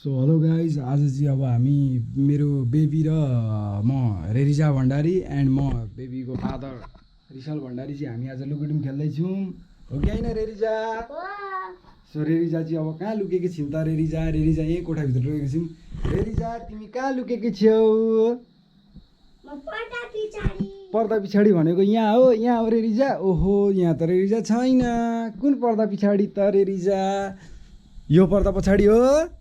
So hello guys, आज चाहिँ अब हामी मेरो बेबी र म रेरिजा भण्डारी एन्ड म बेबीको फादर रिसल भण्डारी चाहिँ हामी आज लुकुडुम खेल्दैछौँ। हो कि होइन रेरिजा? सो रेरिजा चाहिँ अब कहाँ लुकेकी छिन् त? रेरिजा यहीँ कोठाभित्र लुकेकी छिन्। रेरिजा तिमी कहाँ लुकेकी छेउ? पर्दा पछाडि भनेको यहाँ हो रेरिजा। ओहो, यहाँ त रेरिजा छैन। कुन पर्दा पछाडि त रेरिजा? यो पर्दा पछाडि हो?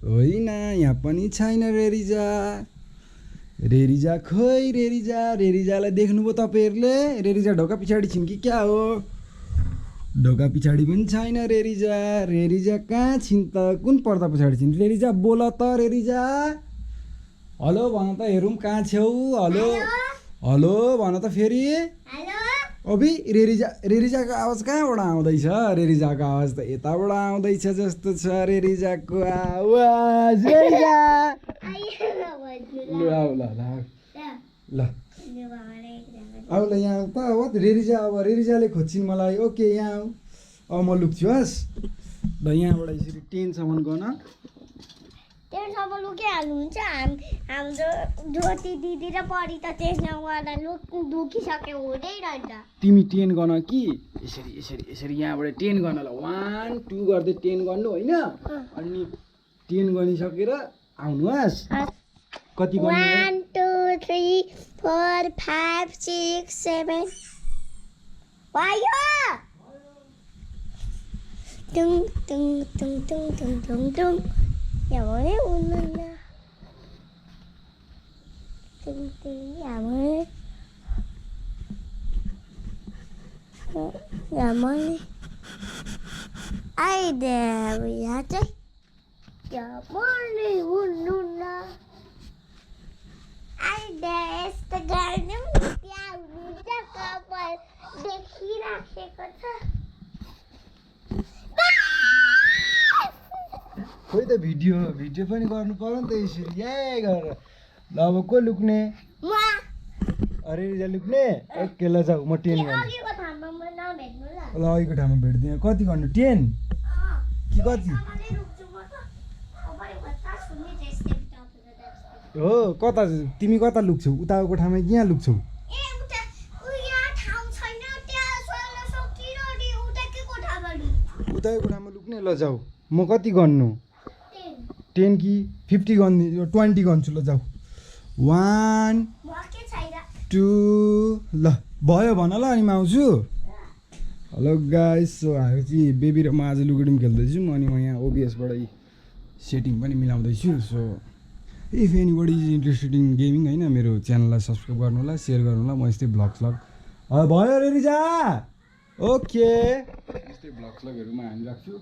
होइन, यहाँ पनि छैन रेरिजा। रेरिजा खोइ रेरिजालाई देख्नुभयो तपाईँहरूले? रेरिजा ढोका पछाडि छिन् कि क्या हो? ढोका पछाडि पनि छैन रेरिजा कहाँ छिन् त? कुन पर्दा पछाडि छिन्? रेरिजा बोल त रेरिजा। हेलो भन त, हेरौँ कहाँ छेउ? हेलो भन त फेरि। अभि रेरिजाको आवाज कहाँबाट आउँदैछ? रेरिजाको आवाज त यताबाट आउँदैछ जस्तो छ। रेरिजाको आवाज रेरिजा। ल आऊ ल आऊ ल यहाँ त हो रेरिजा। अब रेरिजाले खोज्छिन् मलाई। ओके यहाँ आऊ। अब म लुक्छु हस्। ल यहाँबाट यसरी 10 सम्म गर्न। 10 सम्म लुकिहाल्नुहुन्छ। हाम्रो ज्योति दिदी र परी त त्यसमा गएर दुखिसक्यो हुँदै रहेछ। तिमी 10 गर्न कि यसरी यहाँबाट 10 गर्न। ल 1 2 गर्दै 10 गर्नु होइन। अनि 10 गरिसकेर आउनुहोस्। कति गर्नु? 1 2 3 4 5 6 7 भयो। टुङ टुङ टुङ टुङ टुङ टुङ टुङ। यहाँ भने उन्नन्न टुङ टुङ। यहाँ भने आइदे यहाँ चाहिँ यहाँ भने उन्नन्न आइदे। यस्तो गर्ने पनि त्यहाँ हुनुहुन्छ। कपाल देखिराखेको छ। खोइ त भिडियो पनि गर्नु पर्यो नि त यसरी यही गरेर। ल अब को लुक्ने? रेरिजा लुक्ने? ओके ल जाऊ, म 10 गर्छु। ल अघिको ठाउँमा भेट्दिनँ। कति गर्नु? 10 कि कति हो? कता तिमी कता लुक्छौ? उताको कोठामा कि यहाँ लुक्छौ? उताको कोठामा लुक्ने। ल जाऊ। म कति गर्नु? 10 कि 50 गर्नु? 20 गर्छु। ल जाऊ। 1 2 ल भयो भन ल, अनि म आउँछु। हेलो गाइस, सो हामी चाहिँ बेबी र म आज लुकुडुम खेल्दैछौँ। अनि म यहाँ ओबिएसबाट सेटिङ पनि मिलाउँदैछु। So if anybody is interested in gaming होइन, मेरो च्यानललाई सब्सक्राइब गर्नु होला, सेयर गर्नु होला। म यस्तै भ्लग भयो रेरिजा। ओके, यस्तै भ्लगहरूमा हामी राख्छु।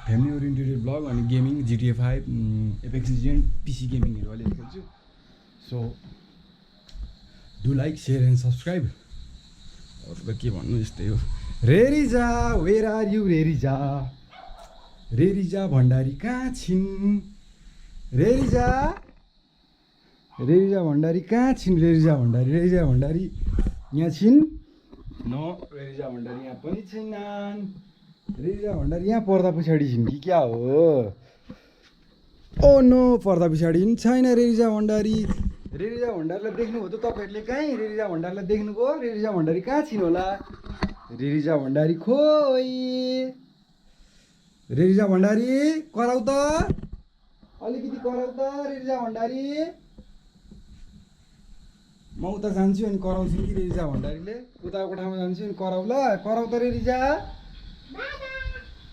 फ्यामिली ओरिएन्टेड भ्लग अनि गेमिङ, GTA 5, एपेक्स लिजेन्ड, पिसी गेमिङहरू अलिअलि खेल्छु। So do like, share and subscribe. अरू त के भन्नु, यस्तै हो। रेरिजा वेयर आर यु? रेरिजा भण्डारी कहाँ छिन्? रेरिजा भण्डारी कहाँ छिन्? रेरिजा भण्डारी यहाँ छिन्? नो, रेरिजा भण्डारी यहाँ पनि छैनन्। रेरिजा भण्डारी यहाँ पर्दा पछाडि छिन् कि क्या हो? ओ नो, पर्दा पछाडि पनि छैन रेरिजा भण्डारीलाई देख्नुभयो त तपाईँहरूले? कहीँ रेरिजा भण्डारीलाई देख्नुभयो? रेरिजा भण्डारी कहाँ छिन् होला? रेरिजा भण्डारी खोइ। रेरिजा भण्डारी कराउ त, अलिकति कराउ त रेरिजा भण्डारी। म उता जान्छु अनि कराउँछु कि रेरिजा भण्डारीले? उताको कोठामा जान्छु अनि कराउ त रेरिजा।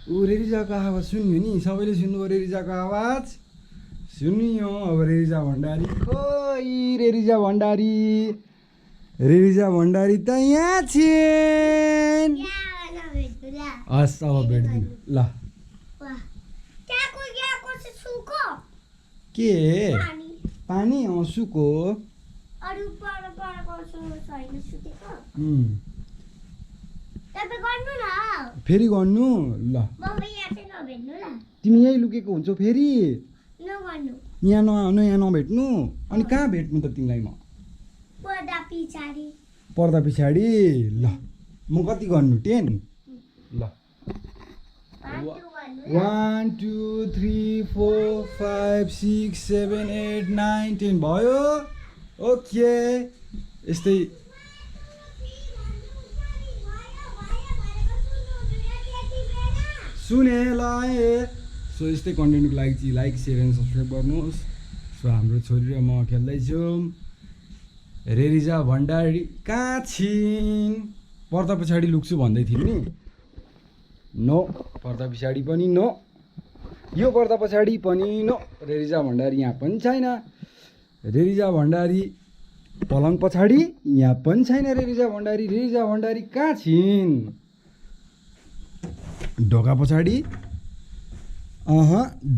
रेरिजाको आवाज सुन्यो नि? सबैले सुन्नुभयो रेरिजाको आवाज? सुनियो। अब रेरिजा भण्डारी खोइ? रेरिजा भण्डारी त यहाँ छिन्। हस्, अब भेट्दिनु ल। के पानी? सुको। फेरि गर्नु ल। तिमी यहीँ लुकेको हुन्छौ फेरि? यहाँ नआउनु, यहाँ नभेट्नु। अनि कहाँ भेट्नु त तिमीलाई? म पर्दा पछाडि। ल म कति गर्नु? 10 ल। 1 1 2 3 4 5 6 7 8 9 10 भयो ओके यस्तै सुने ल सो यस्तै कन्टेन्टको लागि चाहिँ लाइक सेयर एन्ड सब्सक्राइब गर्नुहोस् सो हाम्रो छोरी र म खेल्दैछौँ रेरिजा भण्डारी कहाँ छिन् पर्दा पछाडि लुक्छु भन्दै थियौँ नि नो पर्दा पछाडि पनि नो यो पर्दा पछाडि पनि नो रेरिजा भण्डारी यहाँ पनि छैन रेरिजा भण्डारी पलङ पछाडि यहाँ पनि छैन रेरिजा भण्डारी कहाँ छिन् ढोका पछाडि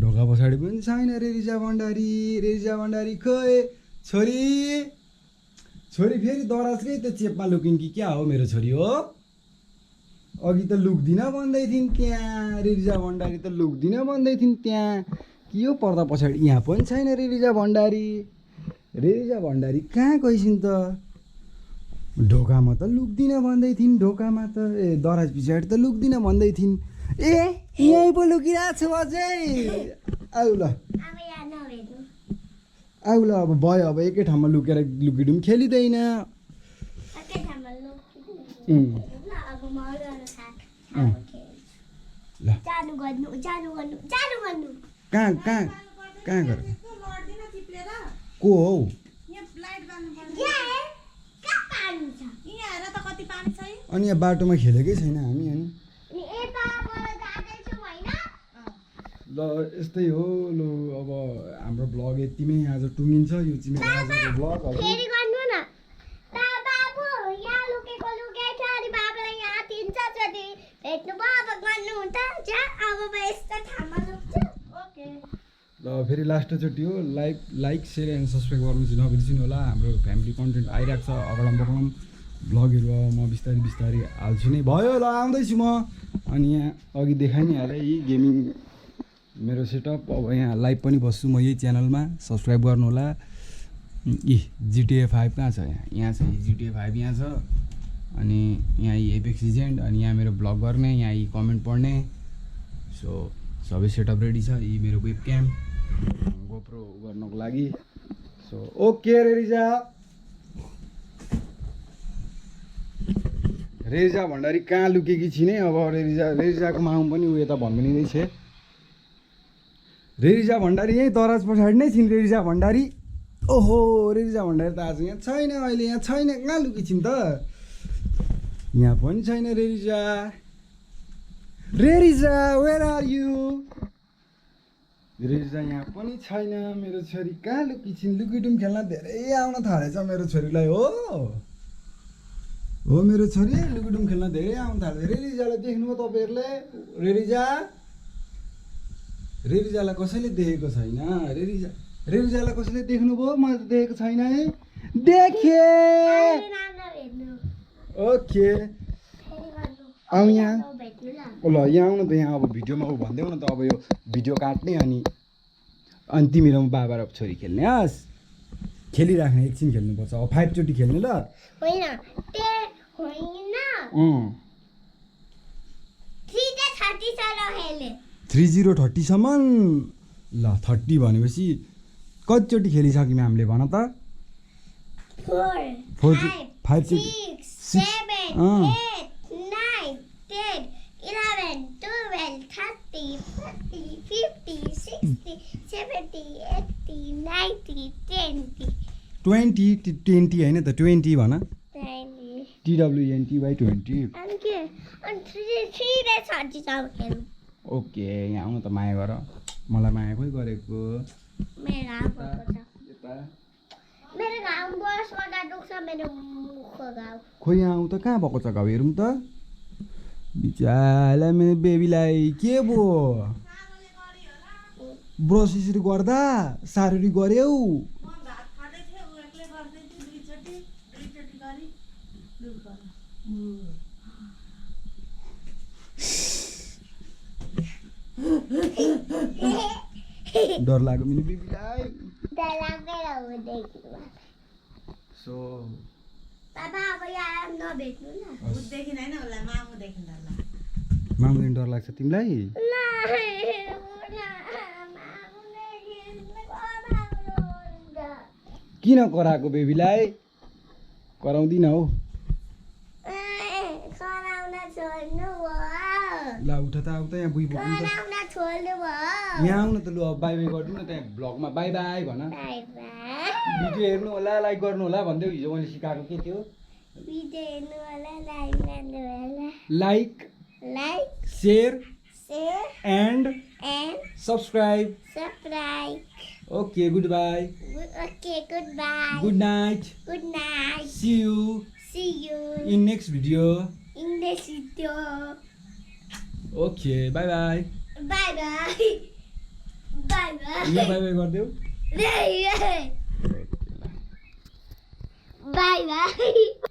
ढोका पछाडि पनि छैन रेरिजा भण्डारी खोइ छोरी फेरि दराजकै त चेपमा लुकिन् कि क्या हो मेरो छोरी हो अघि त लुक्दिन भन्दै थिइन् त्यहाँ रेरिजा भण्डारी त लुक्दिन भन्दै थिइन् त्यहाँ कि यो पर्दा पछाडि यहाँ पनि छैन रेरिजा भण्डारी कहाँ गइसिन् त ढोकामा त लुक्दिन भन्दै थिइन् ढोकामा त दराज पछाडि त लुक्दिन भन्दै थिइन् यहीँ पो लुकिरहेको छु अझै आऊ ल अब भयो अब एकै ठाउँमा लुकेर लुकिडुम खेलिँदैन ल कहाँ गर को हौ अनि यहाँ बाटोमा खेलेकै छैन हामी अनि ल यस्तै हो ल अब हाम्रो ब्लग यतिमै आज टुङ्गिन्छ यो चाहिँ मेरो आजको ब्लग हो ल फेरि लास्टचोटि हो लाइक सेयर एन्ड सब्सक्राइब गर्नु चाहिँ नबिर्सिनु होला हाम्रो फ्यामिली कन्टेन्ट आइरहेको छ अगडम बगडम ब्लगहरू अब म बिस्तारै हाल्छु नै भयो ल आउँदैछु म अनि यहाँ अघि देखाइ नै हालेँ यी गेमिङ मेरो सेटअप अब यहाँ लाइभ पनि बस्छु म यही च्यानलमा सब्सक्राइब गर्नु होला GTA 5 कहाँ छ यहाँ छ GTA 5 यहाँ छ अनि यहाँ एपेक्स लिजेन्ड अनि यहाँ मेरो ब्लग गर्ने यहाँ यी कमेन्ट पढ्ने सो सबै सेटअप रेडी छ यी मेरो वेब क्याम गोप्रो गर्नको लागि सो ओके रेरिजा भण्डारी कहाँ लुकेकी छिने अब रेरिजाको माउ पनि उ यता भन्दै छ रेरिजा भण्डारी यहीँ दराज पछाडि नै छिन् रेरिजा भण्डारी ओहो रेरिजा भण्डारी त आज यहाँ छैन अहिले यहाँ छैन कहाँ लुकी छिन् त यहाँ पनि छैन रेरिजा वेयर आर यु रेरिजा यहाँ पनि छैन मेरो छोरी कहाँ लुकी छिन् लुकीडुम खेल्न धेरै आउन थालेछ मेरो छोरीलाई हो मेरो छोरी लुकीडुम खेल्न धेरै आउन थाल्यो रेरिजालाई देख्नुभयो तपाईँहरूले रेरिजालाई कसैले देखेको छैन रेरिजालाई कसैले देख्नुभयो मैले त देखेको छैन है देखे ओके आऊ यहाँ ल यहाँ आउनु त यहाँ अब भिडियोमा ऊ भन्दै न त अब यो भिडियो काट्ने अनि तिमी र म बाबा र छोरी खेल्ने हस् खेलिराख्ने एकछिन खेल्नुपर्छ अब 5 चोटि खेल्ने ल 30 सम्म ल 30 भनेपछि कतिचोटि खेलिसक्यौँ हामीले भन त 4 5 6 7 8 9 10 11 12 13 14 15 16 17 18 19 20 20 होइन त 20 भन TWNT/20 ओके यहाँ आउनु त माया गर मलाई माया कोही गरेको खोइ यहाँ आउँ त कहाँ भएको छ घाउ हेरौँ त बिचारा मेरो बेबीलाई के भयो ब्रस यसरी गर्दा साररी गर्यौ डर लाग्यो मेरो बेबीलाई सो बाबा अब यहाँ नभेट्नु न मामुदेखि डर लाग्छ तिमीलाई किन कराएको बेबीलाई कराउँदिन हौ कराउन छोड्नु भयो ल उठ त आउ त यहाँ बुइ बोक्नु त कराउन छोड्नु भयो यहाँ आउन त लु अब बाई बाई गरिदिउँ न त्यहाँ भ्लगमा बाई बाई भन बाई बाई भिडियो हेर्नु होला लाइक गर्नु होला भन्दै हिजो मैले सिकाएको के थियो भिडियो हेर्नु होला लाइक गर्नु होला like share and subscribe okay good bye goodbye good night good night see you see you in next video in the video okay bye bye bye bye bye ल बाई बाई गरिदेऊ bye bye bye